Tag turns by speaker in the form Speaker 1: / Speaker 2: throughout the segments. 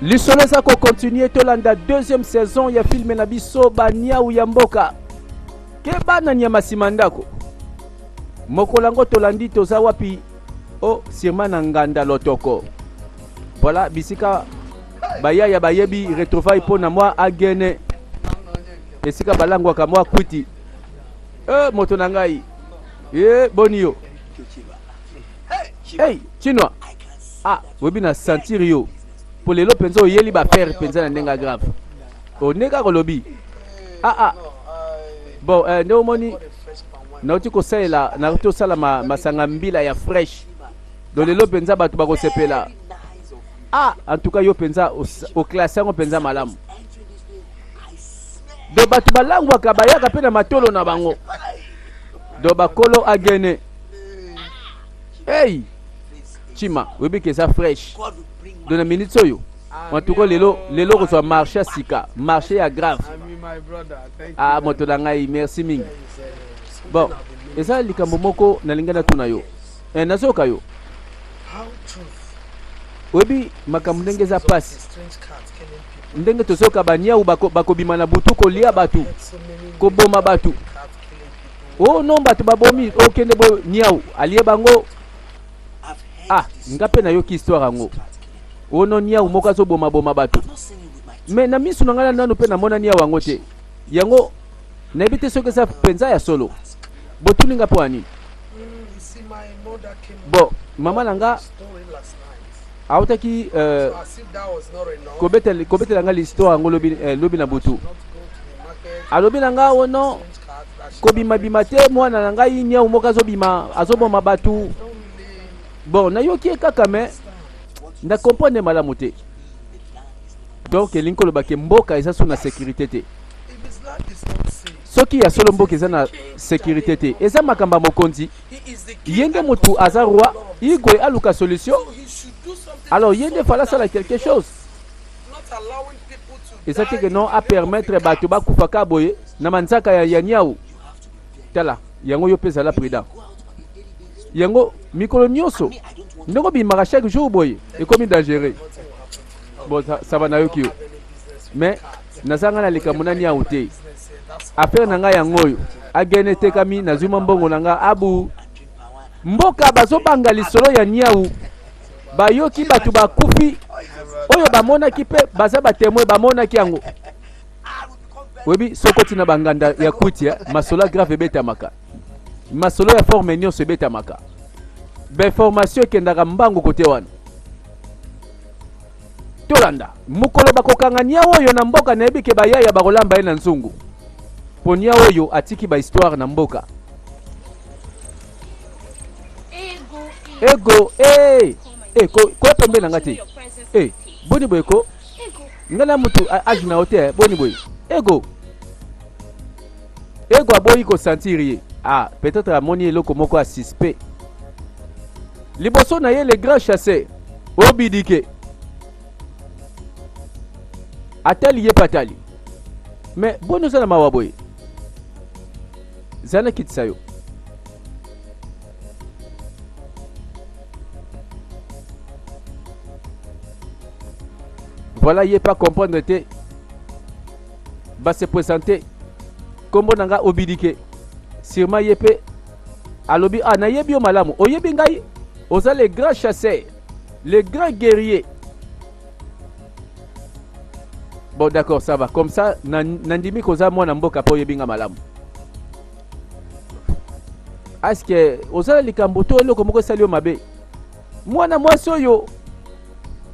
Speaker 1: lisolo za ko continuer tolanda deuxième saison ya film na biso Baniau ya mboka ke bana nyama simandako mokolango tolandi toza wapi o sirma na nganda lotoko. Voilà bisika baya ya bayebi retrouvaille pour na moi agene esika balangwa ka moi kwiti moto na ngai bonio hey chinois webi na sentir yo pour lelo penza oyeli ba père penza na ndenga grave oneka kolobi bon ndo moni na uti ko sala na uti sala masanga mbila ya fresh do lelo penza batu bako sepela en tout cas yo penza au classement penza malamu do batu balangwa ka bayaka pe na matolo na bango do bakolo agene hey chima webi ke ça fresh de la minute soyo en tout cas lelo ko so marché sika marché ya grave moto na ngai merci mingi bon eza likambo moko na lingana tuna yo nazoka yo webi makambo ndenge za pasi ndenge tosoka Baniau bakobima na butu kolia batu koboma batu non batu babomi okende bo Niau alie bango ngape na yo ki histoire ngo non Niau moko zo boma batu mais na misu ngala nanu pe na mona Niau ngo te yango na ebite soke sa penza ya solo botuninga po ani bon mama nanga autaki kobetela nga l'histoire ngo lobi na butu alobi na nga ono kobima bima te mwana na ngai Niau moko azoboma batu bon na yoki kaka me na comprendre malamu te donc elinkolo bake mboka eza so na sécurité te soki ya solo mboka eza na sécurité te eza makamba mokonzi yende mutu aza roi igwe aluka solution alors yende fala sala quelque chose eza te que non a permettre batu bakufa ka boye na manzaka ya Niau tala yango yo pesa la prudent yango mikolo nyonso ndeko bimaka chaque jour boye ekomi dangereux bon ça va na yo kio mais nazanga na likambo na Niau te affaire na nga yango oyo agene tekami nazuma mbongo na nga abu mboka bazobanga lisolo ya Niau bayoki batu bakufi oyo bamonaki pe baza batémoin bamonaki yango webi sokoti na banganda ya kuti masola grave betamaka masolo ya forme nyonso betamaka information kendaka mbango kote wana tolanda mukolo bakokanga Niau oyo na mboka na ebike bayaya bakolamba ye na nzungu po Niau oyo atiki ba histoire na mboka ego ko tombe na ngati boni boy ko ngala mutu ajina hotel boni boy ego aboyi ko sentir peut-être amoni eloko moko a suspect liboso na ye le grand chasseur obidike atali ye patali mais boni zana mawaboy zana kitsayo voilà il pas comprendre te va se présenter kombo nanga obidike sûrement yepe alobi na yebi o malamu oyebi ngai oza les grands chasseurs les grands guerriers bon d'accord ça va comme ça nandimi koza mwana mboka po oyebi nga malamu aske oza likambo to eloko moko esali yo mabe mwana mwasi oyo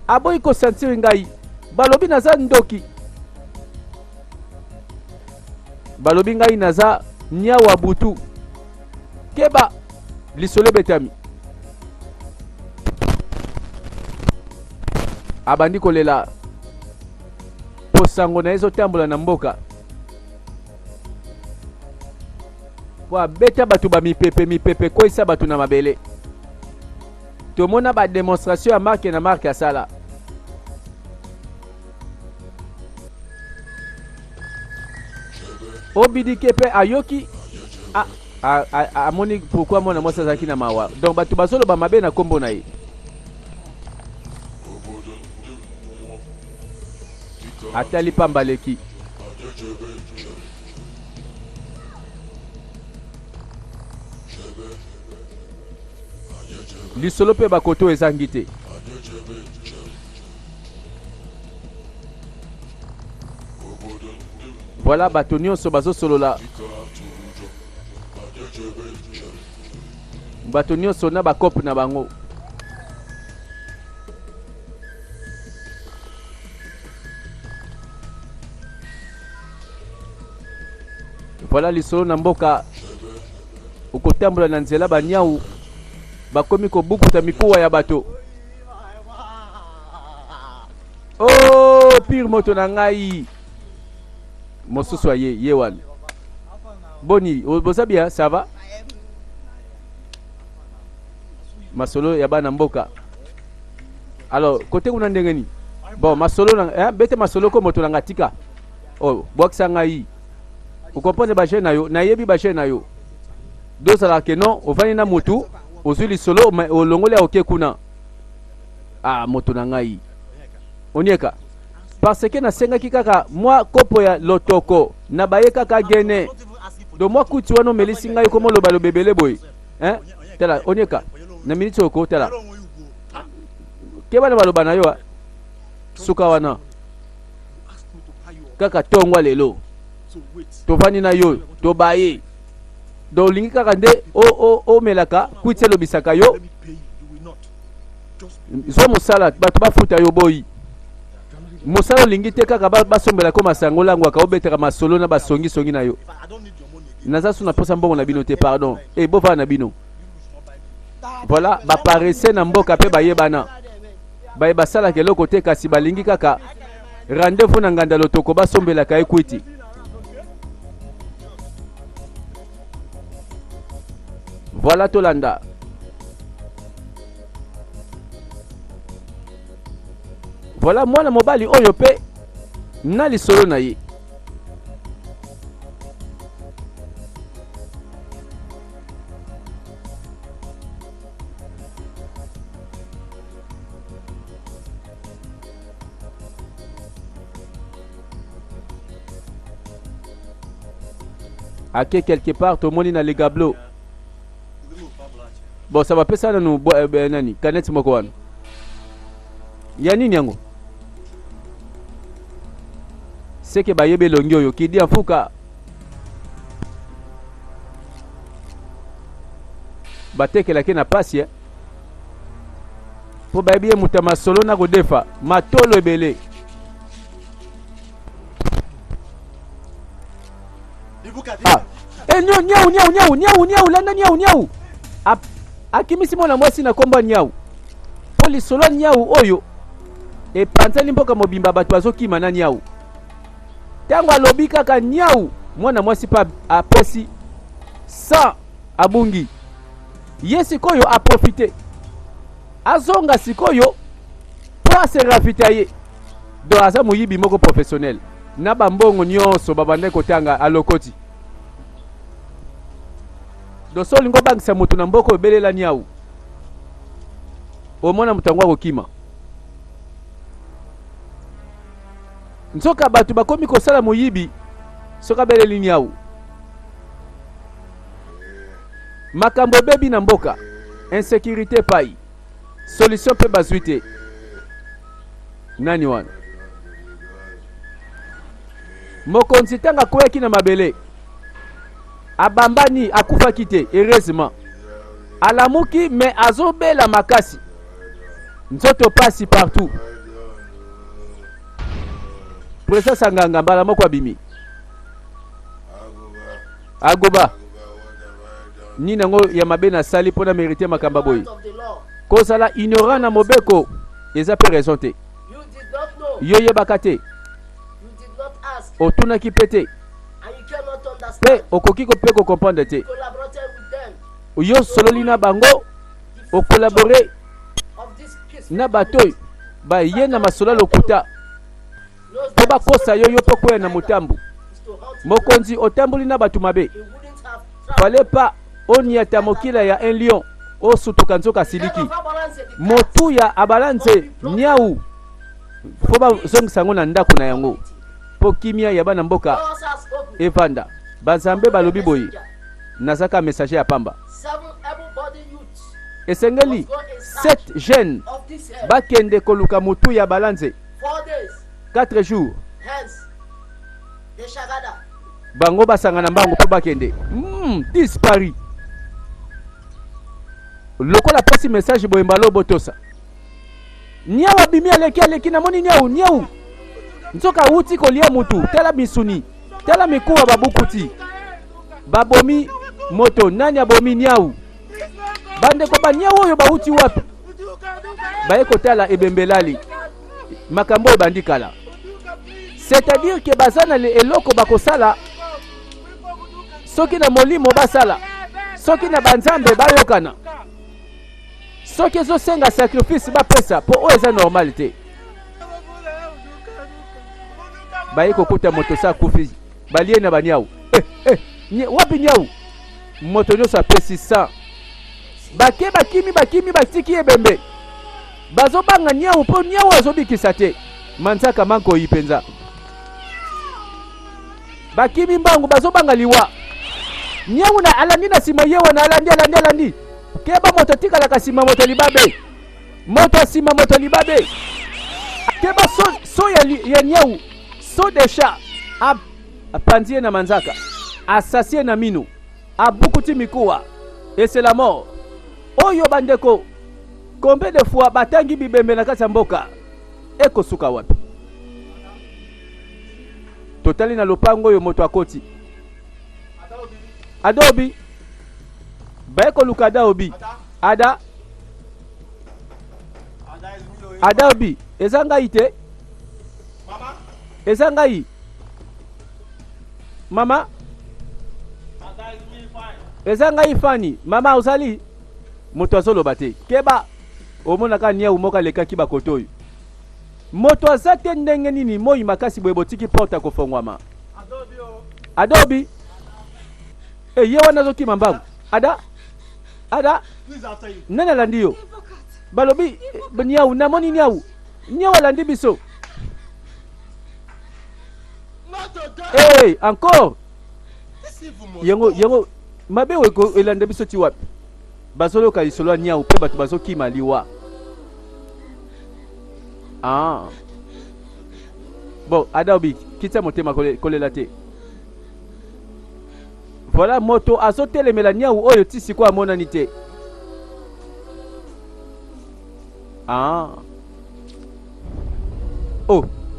Speaker 1: aboyi kosentir ngai balobi naza ndoki balobi ngai naza Niau wa butu keba lisolo betami abandi kolela posango na ezotambola na mboka po abeta batu mipepe koisa batu na mabele tomona ba démonstration ya marque na marque asala obidike pe ayoki amoni pourquoi mwana mwasi azalaki na mawa donc bato bazoloba mabe na kombo na ye atali pambaleki lisolo pe bakoto ezangi te. Voilà bato nyonso bazosolola, bato nyonso na bakope na bango. Voilà lisolo na mboka okotambola na nzela banyau bakomi kobukuta mikuwa ya bato. Oh, pire moto na ngai mosusu aye yewan boni bozabia ça va masolo ya bana mboka. Alors côté kuna ndengeni bon masolo na bete masolo ko moto na ngatika oh bwakisa ngai ukompone ba na yo na yebi ba na yo dosala ke non ovani na motu ozuli solo olongole oke kuna moto na ngai onieka parce que na senga kikaka moi kopo ya lotoko na baye kaka gene do moi kuti wano melisi ngai komo lo balo bebele boy tela onieka na minute oko tela ke bana balo bana yo suka wana kaka tongwa lelo tovani na yo to baye do lingi kaka nde o melaka kuti lo bisaka yo zo musala bato bafuta yo boy mosala lingi te kaka basombela ko masango lango aka obeteka masolo na basongi songi na yo naza suna posa mbongo na bino te pardon bova na bino. Voilà baparese na mboka pe bayebana baye basala keloko te kasi balingi kaka rendez-vous na nganda lotoko basombela ka equity. Voilà tolanda. Voilà mwana mobali oyo pe na lisolo na ye. Ake quelque part to moni na legablo. Bon ça va pesa na nous nani kanet moko wana. Ya nini yango? Seke bayebe longi oyo kidi afuka batekela ke na pasi po bayebi mutama solo na kodefa matolo ebele. Nyau landa nyau akimisi mona mwasi na komba nyau poli solo nyau oyo panzali mboka mobimba bato azokima na nyau tango alobi kaka nyau mwana mwasi pa apesi sa abungi ye sikoyo aprofite azonga sikoyo po aserafita ye do aza moyibi moko professionnel na bambongo nyonso babande kotanga alokoti do so lingo bangisa moto na mboko ebelela nyau omona mutangwa kokima nzoka batu bakomi kosala moyibi soka beleli nyau makambo bebi na mboka insécurité pai solution pe bazuite nani wana mokonzi tanga koyaki na mabele abambani akufaki te heureusement alamuki mais azobela makasi nzoto pasi partout presa sanganga mbala moko abimi agoba ni nango ya mabe na sali pona mériter makamba boy kozala ignorant na mobeko eza pe raison te yo yebaka te otunaki pete pe okoki ko pe ko comprendre te yo sololi na bango o collaborer na batoy ba yena masola lokuta po bakosa yo poko na mutambu mokonzi otambuli na batu mabe fallait pas oniata mokila ya un lion o sutuka nzoka siliki motu ya abalanze nyau fo bazongisa yango na ndako na yango mpo kimia ya bana mboka evanda. Banzambe balobi boye nazaka messager ya pamba esengeli 7 jeunes bakende koluka mutu ya balanze 4 jours bango basanga na mbango mpo bakende dispari lokola pasi message boye mbalo botosa niau abimi aleki namoni niau nzoka uti kolia mutu tela misuni tela mikuwa babukuti babomi moto nani abomi niau bande ko banyau oyo bauti wapi baye kotala ebembelali makambo ebandikala. C'est-à-dire que bazana le eloko bakosala soki na molimo basala soki na banzambe bayokana soki ezosenga sacrifice bapesa po oyo eza normalité baye kokuta moto sa kufi balie na banyau wapi nyau moto nyonso apesi 100 bake bakimi batiki ebembe bazobanga nyau po nyau azobikisa te manzaka manko yipenza bakimi mbangu bazobanga liwa nyau na alandi na sima yewa na alandi keba moto tikala kasima moto libabe moto asima moto libabe keba so ya nyau so desha apanzie na manzaka asasie na minu abukuti mikuwa et c'est la mort. Oyo bandeko combien de fois batangi bibembe na kati ya mboka ekosuka wapi totali na lopango oyo moto akoti adobi baeko luka adobi adobi ezanga ite ezanga yi mama ezanga ifani mama uzali moto azoloba te keba omonaka nia umoka leka kiba kotoyo moto azate ndenge nini moi makasi boye botiki porta kofongwama adobi ye wana zokima mbangu ada nana landiyo balobi niau namoni niau alandi biso encore yango mabe weko elande biso ti wapi bazoloka lisolo niau pe bato bazokima liwa bon adobi kita motema kolela te voilà moto azotelemela niau oyo ti siko amonani te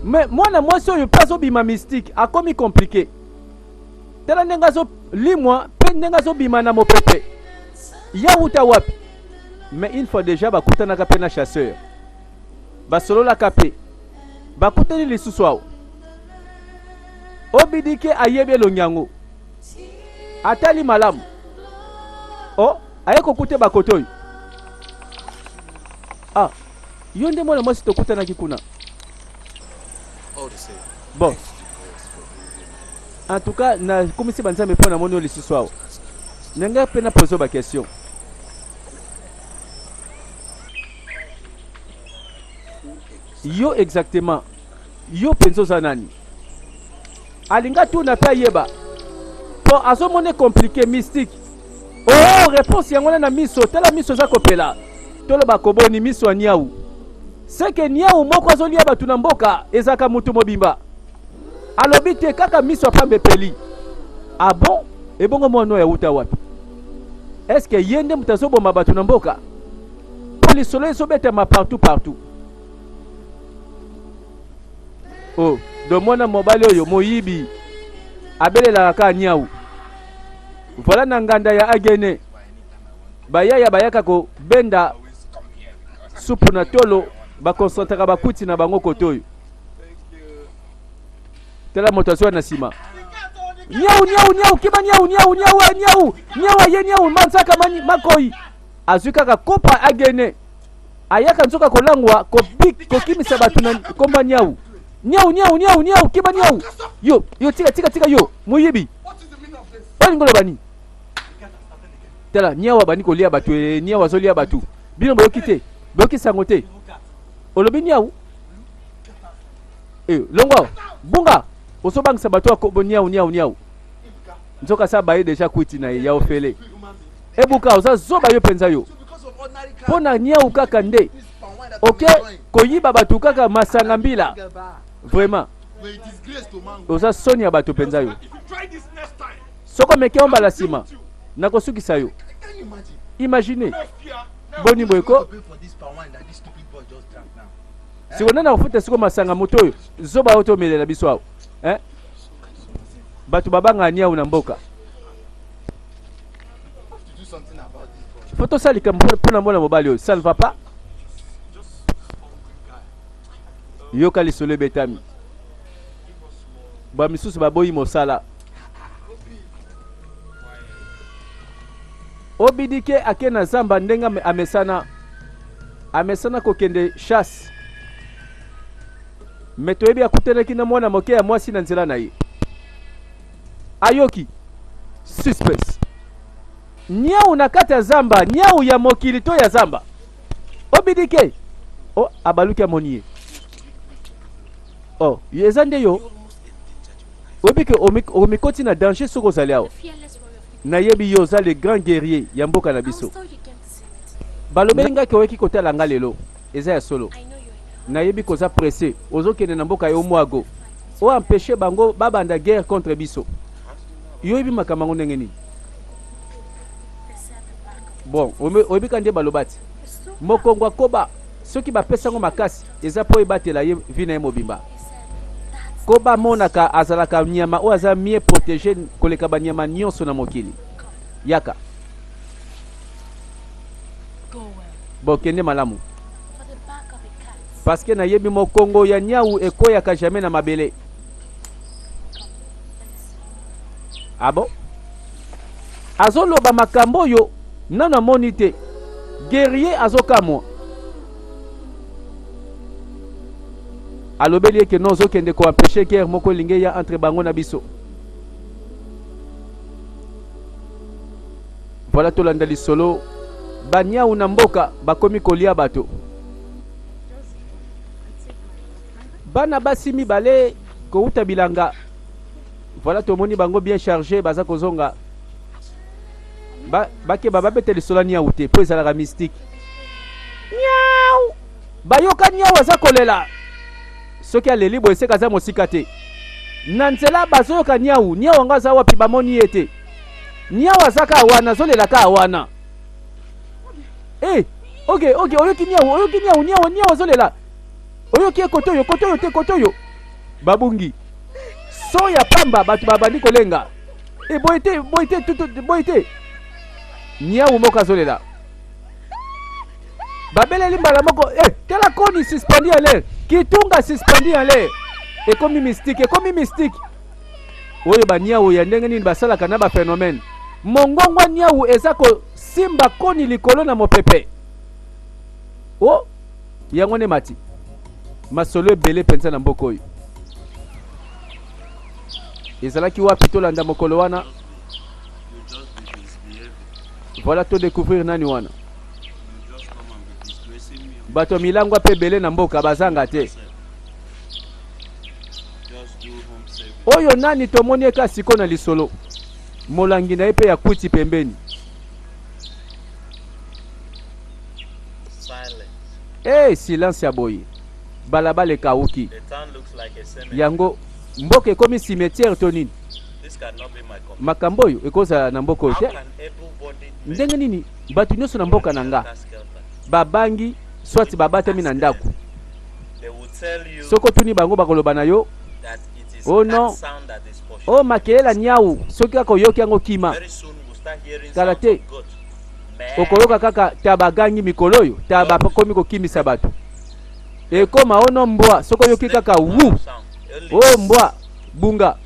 Speaker 1: mais mwana mwasi oyo mpe azobima mystique akomi compliqué tala ndenge azolimwa mpe ndenge azobima na mopepe yawuta wapi mais une fois déjà bakutanaka mpe na chasseur basololaka mpe bakutani lisusu awo obidike ayebi elongiango atali malamu aye kokute bakoto oyo yo nde mwana mwasi tokutanaki kuna bon en tout cas na komisi banzambe mpo na moni oyo lisusu awo nanga mpe na pose ba question yo exactement yo penza oza nani alinga tuna mpe ayeba po azomone compliqué mystique réponse yango na miso tala miso eza kopela toloba koboni miso ya niau seke niau moko azolia bato na mboka ezaka mutu mobimba alobi te kaka miso apambe peli bon ebongo mwana ya uta wapi est-ce que yende mutu azoboma bato na mboka po lisolo ezobetama partout do mwana mobali oyo moyibi abelelaka ka niau voilà na nganda ya agene bayaya bayaka ko benda supu na tolo bakoncentraka bakuti na bango kotoyo tela moto azwa na sima niau kiba niau aye niau manzaka makoi azwi kaka kopa agene ayaka nzoka kolangwa kokimisa bato na komba niau kiba niau yo tika yo moyibi ngolo bani tala niau abani kolia bato niau azolia bato bino boyoki te boyoki sango te olobi niau Longo bunga osobangisa bato akobo niau nzoka sa baye déjà kwiti na ya ofele ebuka oza zoba yo penza yo pona niau kaka nde ok koyiba bato kaka masanga mbila vraiment oza soni ya bato penza yo soko meke ombala sima nakosukisa yo imagine boni boyeko sikona na kofuta siko masanga moto oyo zoba oyo tomelela biso awo bato babanga niau na mboka fo tosalika mpona mwana mobali oyo ça ne va pas yoka lisolo ebetami bamisusu baboyi mosala obidike ake na zamba ndenge amesana kokende chasse me toyebi akuteleki na mwana moke ya mwasi na nzela na ye ayoki suspense niau na kati ya zamba niau ya mokili to ya zamba obidike abaluki amoni ye eza nde yo obike omikoti na danger soko ozali awa nayebi yo oza le grand guerrier ya mboka na biso balobeli ngaki oyoki kotala nga lelo eza ya solo nayebi koza pressé ozokende na mboka yo mwago oempêche bango babanda guerre contre biso yoyebi makambo yango ndenge nini bon oyebika nde balobati mokongo akoba soki bapesa ngo makasi eza mpo ebatela ye vi na ye mobimba koba monaka azalaka nyama oyo aza mieux protégé koleka banyama nyonso na mokili yaka bon kende malamu parce que nayebi mokongo ya nyau ekoyaka jamais na mabele bon azoloba makambo oyo nano amoni te guerrier azokamwa alobeli eke non ozokende koempêche guerre moko elingi ya entre bango na biso voilà tolanda lisolo banyau na mboka bakomi kolia bato bana basi mibale kouta bilanga voilà tomoni bango bien chargé baza kozonga bakeba babete lisolo niau te po ezalaka mystique niau bayoka niau aza kolela soki aleli boye eseka aza mosika te na nzela bazoyoka niau yango aza wapi bamoni ye te niau aza ka wana azolela ka wana ok oyoki niau azolela oyoki ye koto oyo babungi so ya pamba bato babandi kolenga boye te niau moko azolela babeleli mbala moko tela koni suspendi en l'air kitunga suspendi en l'air ekomi mystique oyo baniau ya ndenge nini basalaka na baphénomène mongongwa niau eza kosimba koni likolo na mopepe yango nde mati masolo ebele mpenza na mboka oyo ezalaki wapi tolanda mokolo wana voilà todécouvrir nani wana bato milangwa pe bele na mboka bazanga te oyo nani tomoni eka siko na lisolo molangi na ye pe ya kuti pembeni silence ya boye balabala ekauki yango mboka ekomi cimetière to nini makambo oyo ekozala na mboka oyo te ndenge nini bato nyonso na mboka na nga babangi swati babatami na ndako soko tuni bango bakoloba na yo non makelela niau soki kaka oyoki yango kima kala te okoyoka kaka tabagangi mikolo oyo tabakomi kokimisa bato ekoma ono mbwa soko oyoki kaka wu mbwa bunga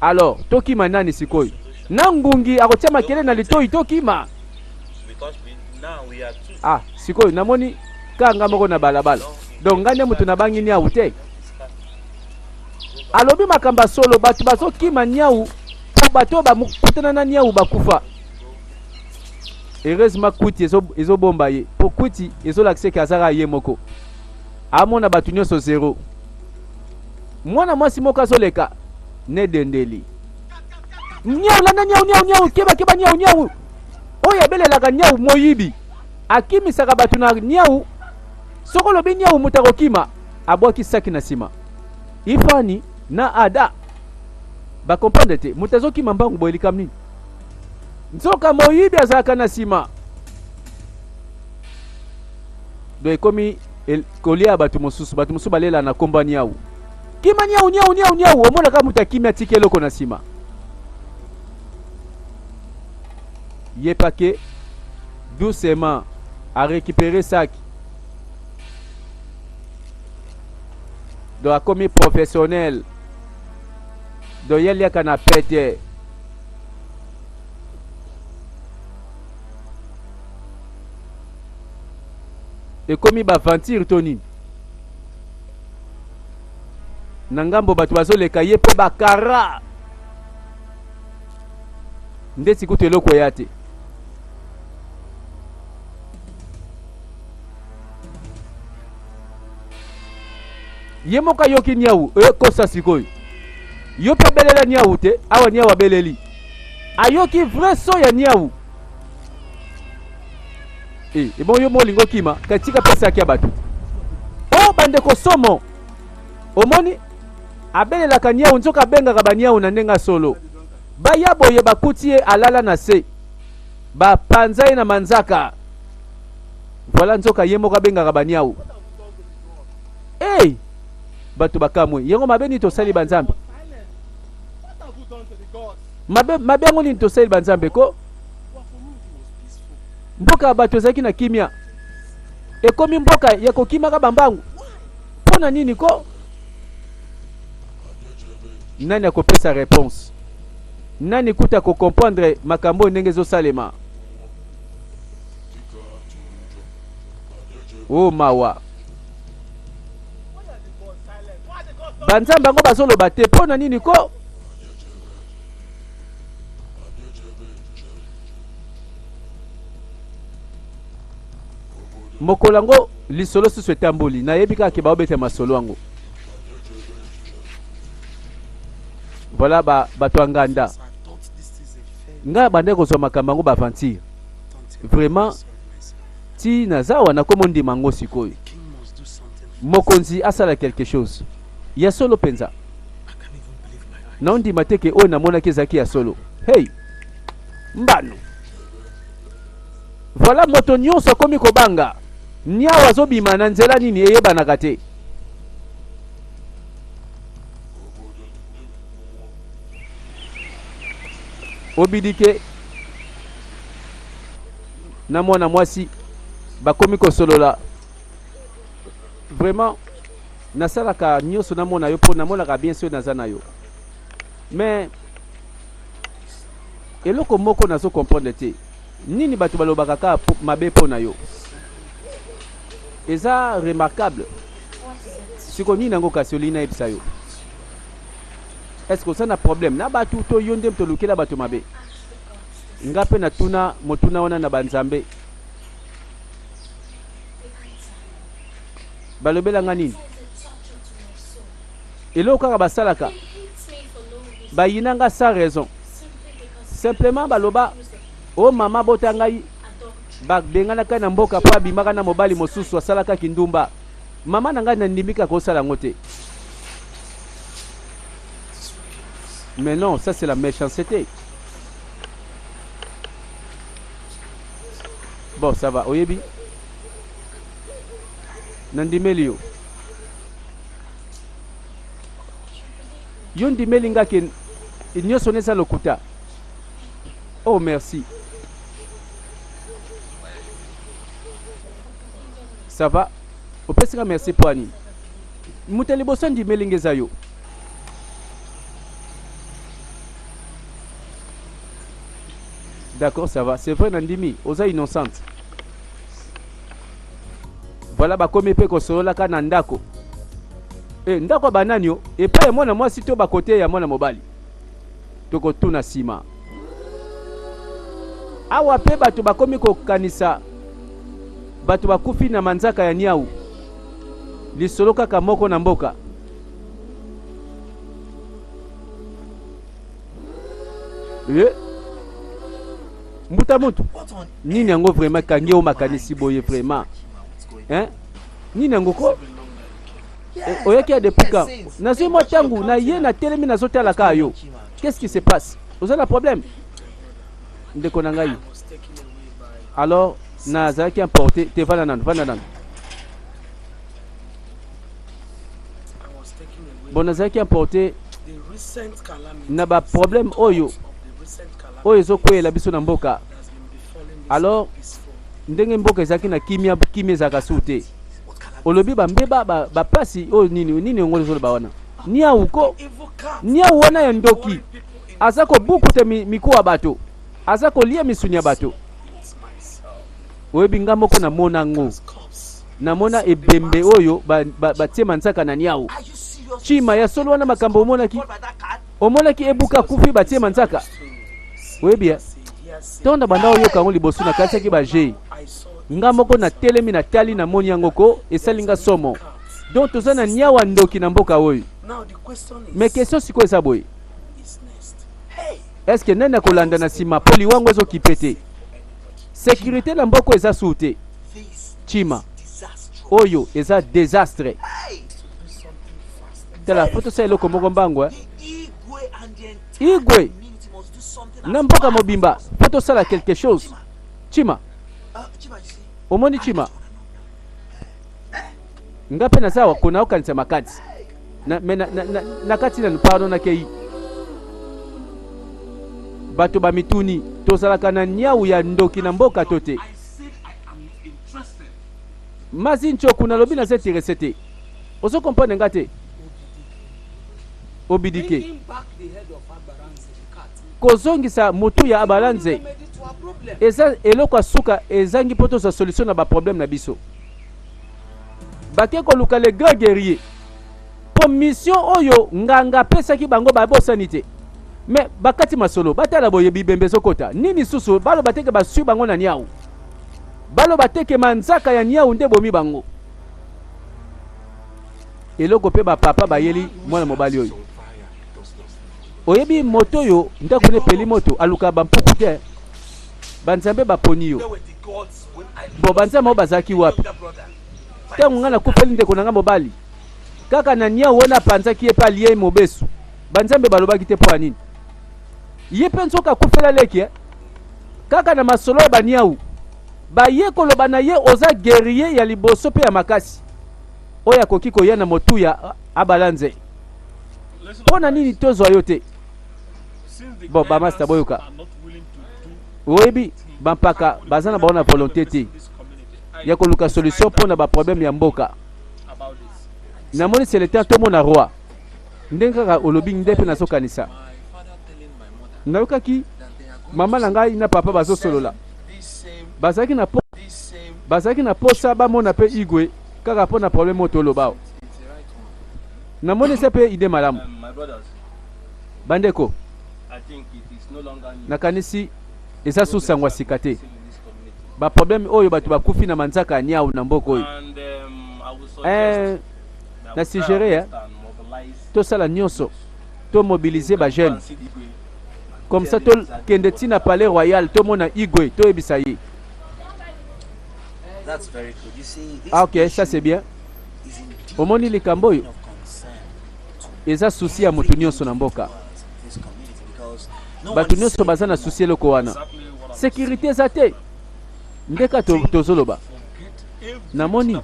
Speaker 1: alors tokima nani sikoyo na ngungi akotia makele na litoi tokima sikoyo namoni kanga moko na balabala donc ngande mutu na bangi niau te alobi makamba solo bato bazokima niau po bato bamukutana na niau bakufa heureusement kuti ezobomba ye po kuti ezolakisa ke azaka ye moko amona bato nyonso zero mwana mwasi moko azoleka ne dendeli nyau lana nyau keba nyau oyo abelelaka nyau moyibi akimisaka bato na nyau soko lobi nyau moto akokima abwaki saki na nsima ifani na ada bakomprendre te moto azokima mbangu boye likam nini nzoka moyibi azalaka na nsima do ekomi kolia bato mosusu balela na komba nyau kima nyau omonaka moto akimi atiki eloko na nsima ye pake doucement a récupéré sac do a commis professionnel do yelia kana pete e commis ba ventir toni nangambo batu bazoleka ye pe bakara ndeti kuteloko yate ye moka yoki nyau kosa sikoyo yo pe belela nyau te awa nyau abeleli ayoki vrai so ya nyau bon yo molingo kima katika pesa yake abatu o bandeko somo omoni abelelaka nyau nzoka abengaka banyau na ndenga solo bayabo ye bakutie alala na se bapanza ye na manzaka voilà nzoka ye moka abengaka banyau bato bakamwe yengo mabe ni tosali banzambe mabe yango ni tosali banzambe ko mboka bato ezalaki na kimia ekomi mboka ya kokimaka bambangu mpona nini ko nani akopesa réponse nani kuta kokomprendre makambo ndenge ezosalema o mawa banzambe yango bazoloba te mpona nini ko mokolo yango lisolo susu etamboli nayebi kaka baobeta masolo yango voilà bato ya nganda nga bande kozwa makambo yango baventure vraiment ti naza wana komo ndima yango sikoyo mokonzi asala quelque chose ya solo penza naondima te ke oyo namonaki ezalaki ya solo hey mbano voilà moto nyonso akomi kobanga nyau azobima na nzela nini eyebanaka te obidike na mwana mwasi bakomi kosolola vraiment nasalaka nyonso namona yo mpo namonaka bien sûr naza na yo mais eloko moko nazo comprendre te nini bato balobaka kaka mabe mpo na yo eza remarquable siko nini yango kasi olina yebisa yo est-ce que oza na problème na bato to yo nde tolukela bato mabe nga mpe natuna motuna wana na banzambe balobelanga nini eloko kaka basalaka bayinanga sans raison simplement baloba o mama bota ngai babenganaka na mboka po abimaka na mobali mosusu asalaka kindumba mama na ngai nandimika kosala yango te mais non ça c'est la méchanceté bon ça va oyebi nandimeli yo yo ndimeli nga ke nyonso neza lokuta oh merci ça va opesika merci po ani mutu liboso ndimeli ngeza yo d'accord ça va c'est vrai nandimi oza innocente voilà bakomi mpe kosololaka na ndako ndako banani yo epai ya mwana mwasi to bakote ya mwana mobali tokotuna nsima awa mpe bato bakomi kokanisa bato bakufi na manzaka ya nyau lisolo kaka moko na mboka Mbuta mutu nini yango vraiment kangi o makanisi boye vraiment hein nini yango ko oyaki ya depuka nazo mo tangu na ye na telemi nazo tala ka yo qu'est-ce qui se passe vous avez un problème ndeko na ngai alors nazaki importé te vana nan bon nazaki importé na ba problème oyo zo kwela biso na mboka alors ndenge mboka ezaki na kimia ezaka sute olobi bambeba ba pasi o nini ngolo zo ba wana nia uko nia wana ya ndoki azako buku te mikuwa bato azako lia misunya bato oyebi ngambo ko na mona ngo na mona ebembe oyo batie mansaka na niao chima ya solo wana makambo omonaki ebuka kufi batie mansaka oyebi tonda banda oyo kango liboso na kati ki baje ngambo ko na telemi na tali na moni yango ko esalinga somo donc toza na niawa ndoki na mboka oyo mais question siko eza boye est-ce que nene kolanda na sima poli wango ezo kipete sécurité na mboko eza sute chima oyo eza désastre tala photo sa eloko moko mbango igwe na mboka mobimba photo sala quelque chose chima omoni chima ngape na sawa kuna okanisa makati na kati na pardon na kei bato ba mituni tozalaka na nyau ya ndoki na mboka tote mazincho kuna lobi na zeti resete ozo comprendre ngate obidike kozongisa mutu ya abalanze eza eloko suka ezangi poto sa solution na ba problème na biso bakeko luka le grand guerrier pour mission oyo nganga pesa ki bango ba bosanité mais bakati masolo batala boye bibembe sokota nini susu balo bateke basu bango na niau balo bateke manzaka ya niau nde bomi bango eloko pe ba papa bayeli mwana mobali oyo oyebi moto yo ndako ne peli moto aluka bampuku te banzambe baponi yo bo banzambe bazaki wapi tangu ngana kupeli ndeko nanga mobali kaka na niau wona panzaki epa liye mobesu banzambe balobaki te po nini ye penso ka kufela leki kaka na masolo ba niau ba ye koloba na ye oza guerrier ya liboso pe ya makasi oya kokiko ya na motu ya abalanze pona nini tozo yote bo ba master boyoka oyebi bampaka bazana baona volonté te ya koluka solution pona ba problème ya mboka na moni c'est le temps to mona roi ndengaka olobi ndepe na sokanisa nayokaki mama na ngai na papa bazo solola bazaki na posa bamona pe igwe kaka pona problème otolo bao na moni sepe ide malamu bandeko nakanisi eza susangwa sikate ba problème oyo batu bakufi na manzaka nyau na mboko oyo na sigere to sala nyonso to mobiliser ba jeune comme ça to kende tina palais royal to mona igwe to ebisa ye.
Speaker 2: That's very good. You see, this
Speaker 1: ok, ça c'est bien. Omoni likambo yo eza souci ya mutu nyonso na mboka. Batu nyonso baza na souci eloko wana. Sécurité eza te. Ndeka tozoloba. Namoni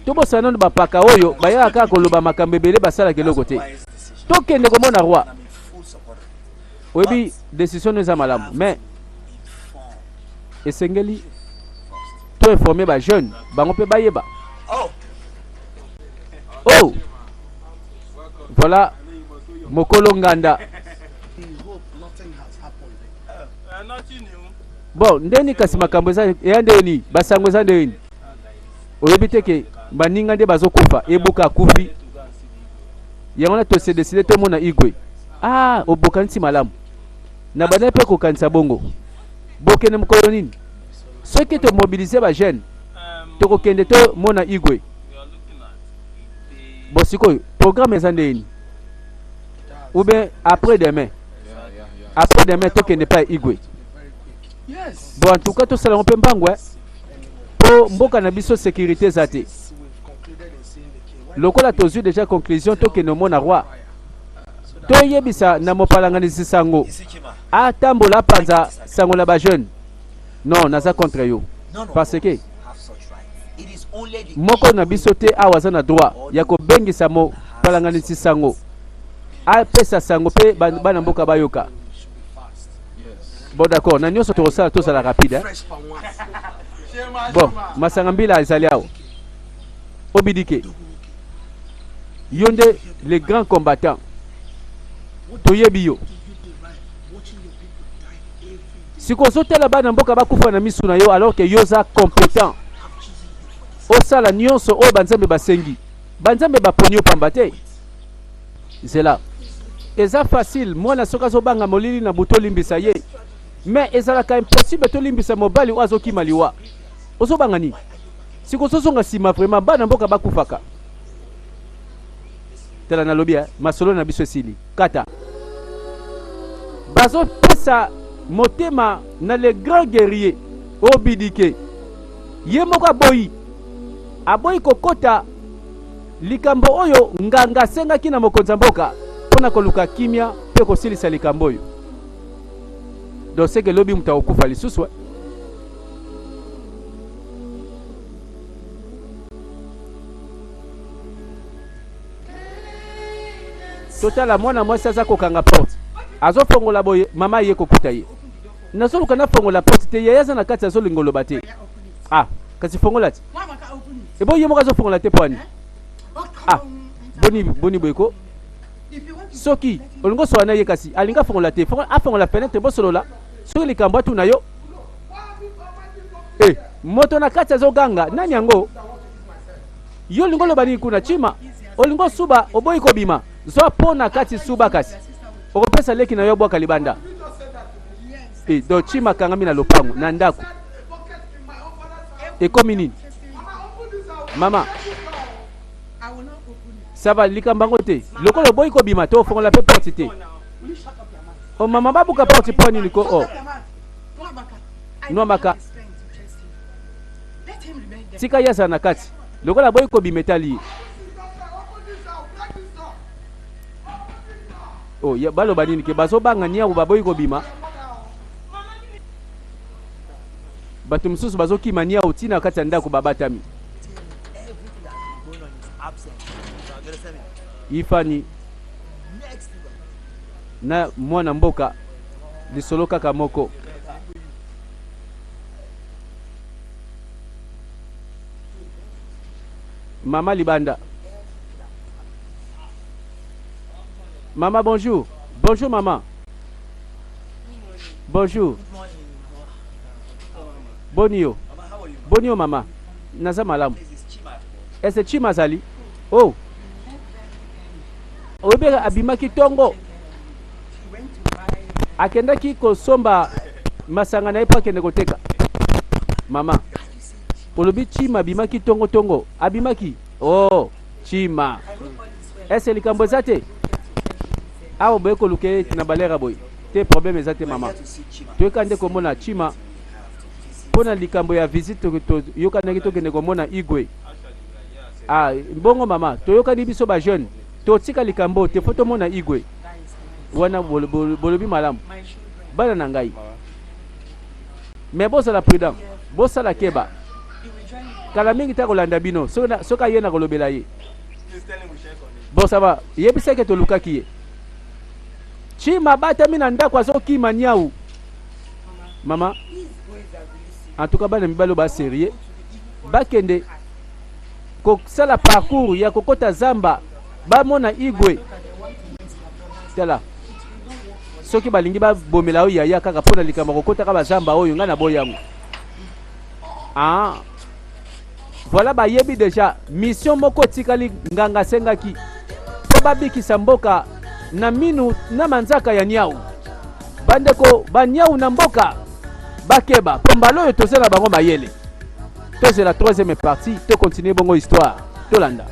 Speaker 1: tobosana na bapaka oyo bayaka koloba makambo ebele basala keloko te. Tokende komona roi. Oyebi décision eza malamu, mais esengeli to informer ba jeune bango pe bayeba. Oh, voilà mokolo nganda. Bon, ndeni kasi makambo eza yande ni basango eza ndeni. Oyebi teke baninga nde bazokufa ebuka kufi. Yango to se décider to mona igwe. Ah, obokanisi malamu. Na bana pe ko kanisa bongo. Bokene mkolo nini? Soki to mobiliser ba jeune. To ko kende to mona igwe. Bosiko programme eza ndeni. Ou bien après demain. après demain toke n'est pas igwe. Bon en tout cas tout ça on peut mbangwe pour mboka na biso sécurité zate. Lokola tozu déjà conclusion toke no mona roi. Toyebisa na mopalanganisi sango. Atambola panza sango na ba jeune. Non, naza contre yo. Parce que moko na biso te awaza na droit ya ko bengisa mo palanganisi sango. A pesa sango pe bana mboka bayoka. Bon d'accord, na nyonso to sala to sala rapide. Bon, masanga mbila ezali awo. Obidike. Yonde les grands combattants. Toyebi yo. Si ko sotela bana mboka bakufa na misu na yo alors que yoza compétent. Osala nyonso o banzambe basengi. Banzambe baponyo pambate. C'est là. Eza facile, moi na soka zo banga molili na buto limbisa ye. Mais ezala ka impossible to limbisa mobali ozo kimaliwa. Ozo banga ni. Si ko sosonga sima vraiment bana mboka bakufaka. Tela na lobia masolo na biso sili. Kata. Bazo pesa motema na le grand guerrier Obidike. Ye moko boyi. Aboyi kokota likambo oyo nganga senga kina mokonza mboka pona koluka kimia pe kosilisa likambo oyo. Donc c'est que lobi muta okufa lisusu. Total la mwana mwasi aza kokanga porte. Azo fongola boye mama ye kokuta ye. Nazo lukana fongola porte te yaza na kati azo lingolo bate. Ah, kasi fongola ti. Ebo ye moka azo fongola te poani. Ah, boni boyko. Soki olingo so na ye kasi alinga fongola te. Fongola fenêtre bo solo la. Soki likambo tu na yo. Eh, moto na kati azo ganga nani yango? Yo lingo lo bani kuna chima. Olingo suba oboyi ko bima. Zo pona kati suba kasi. Okopesa leki na yo bwa kalibanda. Eh, do chima kangami na lopango na ndako. Ekomi nini? Mama. Ça va likambango te. Lokolo boyi ko bima to fongola pe porte te. Oh mama babuka porte poni liko oh. No maka. Tika yasa na kati. Lokola boyi ko bimetali. Oh ya balo banini ke bazo banga nia u baboyi ko bima. Batu msusu bazo kimania utina kati ya ndako babatami. Ifani na mwana mboka lisolo kaka moko. Mama Libanda. Maman bonjour. Bonjour maman. Bonjour. Bonio. Bonio maman. Naza malamu. Est-ce Chima Zali? Oh. Obera abimaki tongo. Akendaki kosomba masanga na epa kende koteka. Mama. Olobi Chima abimaki tongo. Abimaki. Oh, Chima. Est-ce likambo zate? Awo boye koluke na balera boy. Te problème ezate mama. Toyekande komona Chima. Pona likambo ya visite to yokana kito kende komona Igwe. Ah, bongo mama, toyokani biso ba jeune. To tika likambo te foto mona Igwe. Wana bolobi malamu. Bana na ngai. Mais bosa la prudent. Bosa la keba. Kala mingi ta kolanda bino. Soka yena kolobela ye. Bon ça va. Yebisa ke to lukaki ye. Chima bata mina ndako azoki maniau. Mama. En tout cas bana mibalo ba sérieux. Bakende ko sala parcours ya kokota zamba ba mona Igwe. Tela. Soki balingi ba bomela oyo ya kaka pona likamba kokota ka bazamba oyo ngana boyango. Ah. Voilà ba yebi déjà mission moko tikali nganga sengaki. Po babikisa mboka na minu na manzaka ya nyau. Bandeko ba nyau na mboka bakeba pombalo yo tozela bango mayele. To c'est la troisième partie, to continuer bongo histoire. Tolanda.